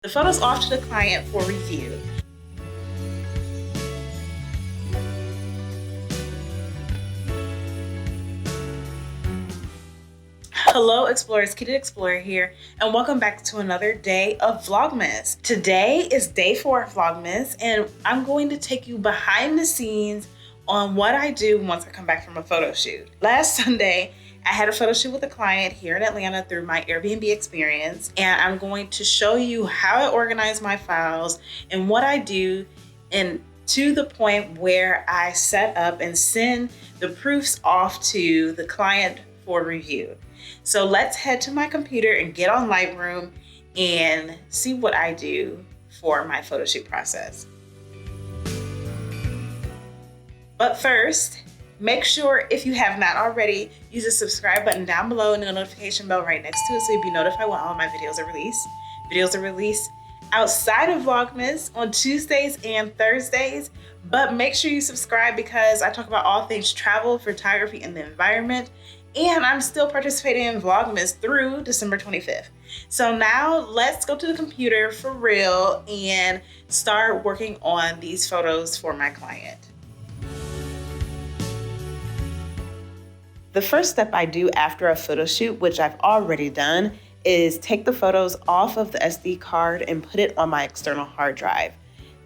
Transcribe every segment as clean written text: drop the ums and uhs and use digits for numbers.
the photos off to the client for review. Hello Explorers, Kitty Explorer here, and welcome back to another day of Vlogmas. Today is day 4 of Vlogmas, and I'm going to take you behind the scenes on what I do once I come back from a photo shoot. Last Sunday, I had a photo shoot with a client here in Atlanta through my Airbnb experience, and I'm going to show you how I organize my files and what I do, and to the point where I set up and send the proofs off to the client for review. So let's head to my computer and get on Lightroom and see what I do for my photo shoot process. But first, make sure if you have not already, use the subscribe button down below and the notification bell right next to it so you'll be notified when all of my videos are released. Videos are released outside of Vlogmas on Tuesdays and Thursdays, but make sure you subscribe because I talk about all things travel, photography, and the environment. And I'm still participating in Vlogmas through December 25th. So now let's go to the computer for real and start working on these photos for my client. The first step I do after a photo shoot, which I've already done, is take the photos off of the SD card and put it on my external hard drive.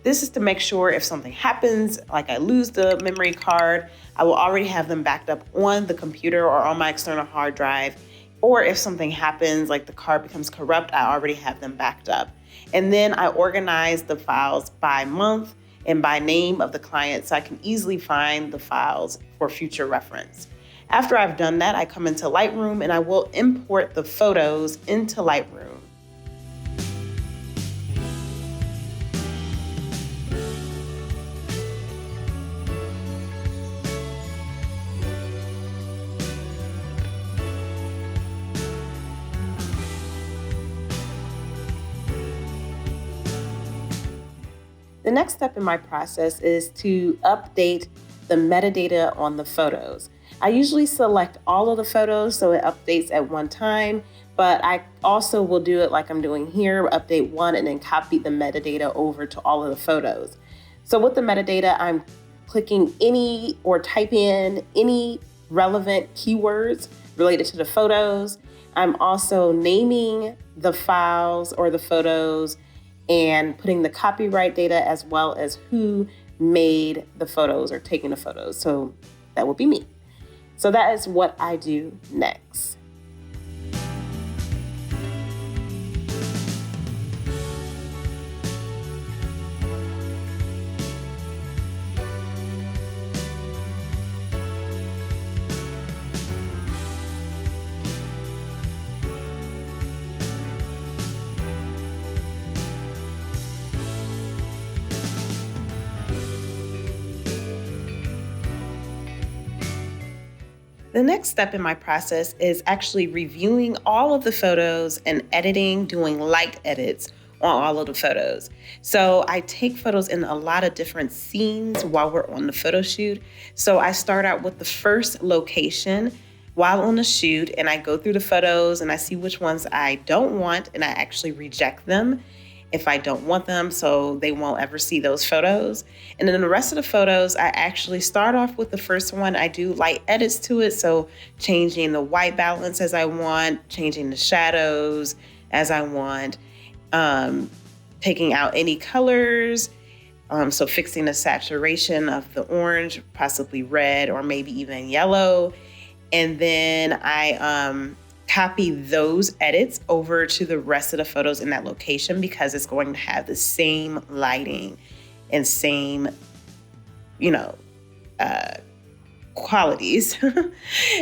This is to make sure if something happens, like I lose the memory card, I will already have them backed up on the computer or on my external hard drive. Or if something happens, like the card becomes corrupt, I already have them backed up. And then I organize the files by month and by name of the client so I can easily find the files for future reference. After I've done that, I come into Lightroom and I will import the photos into Lightroom. The next step in my process is to update the metadata on the photos. I usually select all of the photos so it updates at one time, but I also will do it like I'm doing here, update one and then copy the metadata over to all of the photos. So with the metadata, I'm clicking any or type in any relevant keywords related to the photos. I'm also naming the files or the photos and putting the copyright data as well as who made the photos or taking the photos. So that would be me. So that is what I do next. The next step in my process is actually reviewing all of the photos and editing, doing light edits on all of the photos. So I take photos in a lot of different scenes while we're on the photo shoot. So I start out with the first location while on the shoot and I go through the photos and I see which ones I don't want and I actually reject them if I don't want them, so they won't ever see those photos. And then the rest of the photos, I actually start off with the first one. I do light edits to it, so changing the white balance as I want, changing the shadows as I want, taking out any colors, so fixing the saturation of the orange, possibly red, or maybe even yellow. And then I copy those edits over to the rest of the photos in that location because it's going to have the same lighting and same, qualities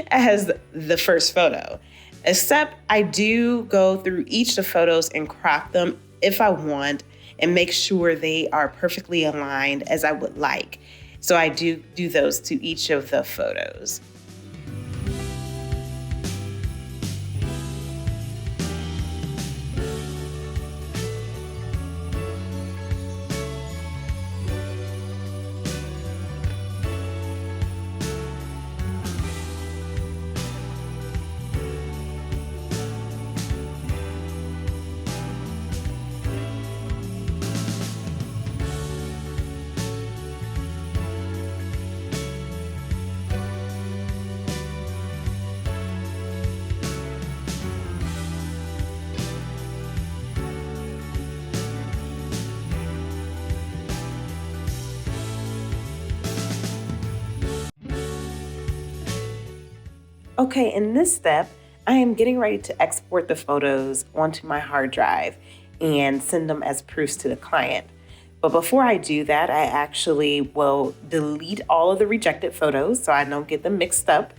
as the first photo. Except I do go through each of the photos and crop them if I want and make sure they are perfectly aligned as I would like. So I do those to each of the photos. Okay, in this step, I am getting ready to export the photos onto my hard drive and send them as proofs to the client. But before I do that, I actually will delete all of the rejected photos so I don't get them mixed up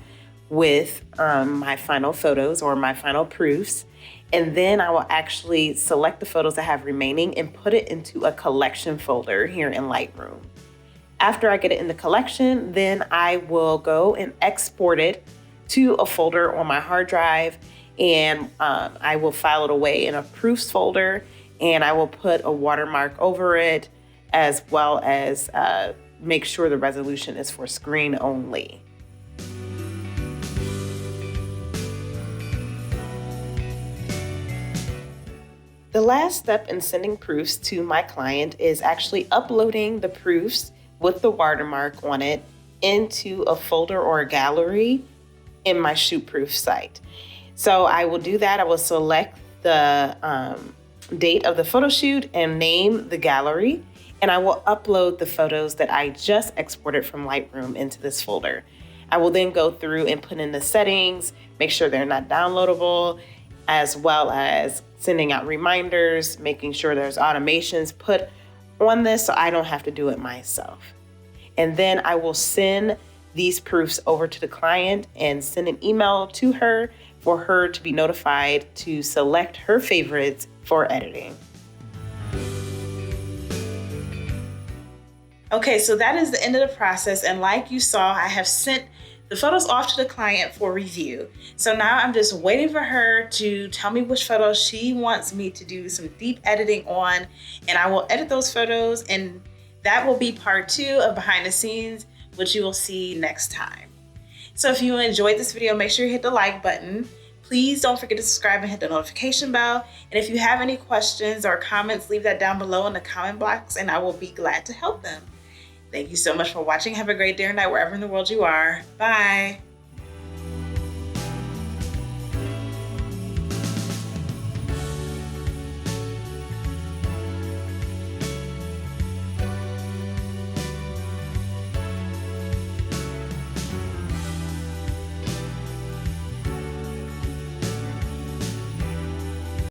with my final photos or my final proofs. And then I will actually select the photos I have remaining and put it into a collection folder here in Lightroom. After I get it in the collection, then I will go and export it to a folder on my hard drive, and I will file it away in a proofs folder, and I will put a watermark over it, as well as make sure the resolution is for screen only. The last step in sending proofs to my client is actually uploading the proofs with the watermark on it into a folder or a gallery in my Shoot Proof site. So I will do that. I will select the date of the photo shoot and name the gallery, and I will upload the photos that I just exported from Lightroom into this folder. I will then go through and put in the settings, make sure they're not downloadable, as well as sending out reminders, making sure there's automations put on this so I don't have to do it myself. And then I will send these proofs over to the client and send an email to her for her to be notified to select her favorites for editing. Okay, so that is the end of the process. And like you saw, I have sent the photos off to the client for review. So now I'm just waiting for her to tell me which photos she wants me to do some deep editing on, and I will edit those photos, and that will be part 2 of behind the scenes, which you will see next time. So if you enjoyed this video, make sure you hit the like button. Please don't forget to subscribe and hit the notification bell. And if you have any questions or comments, leave that down below in the comment box and I will be glad to help them. Thank you so much for watching. Have a great day or night wherever in the world you are. Bye.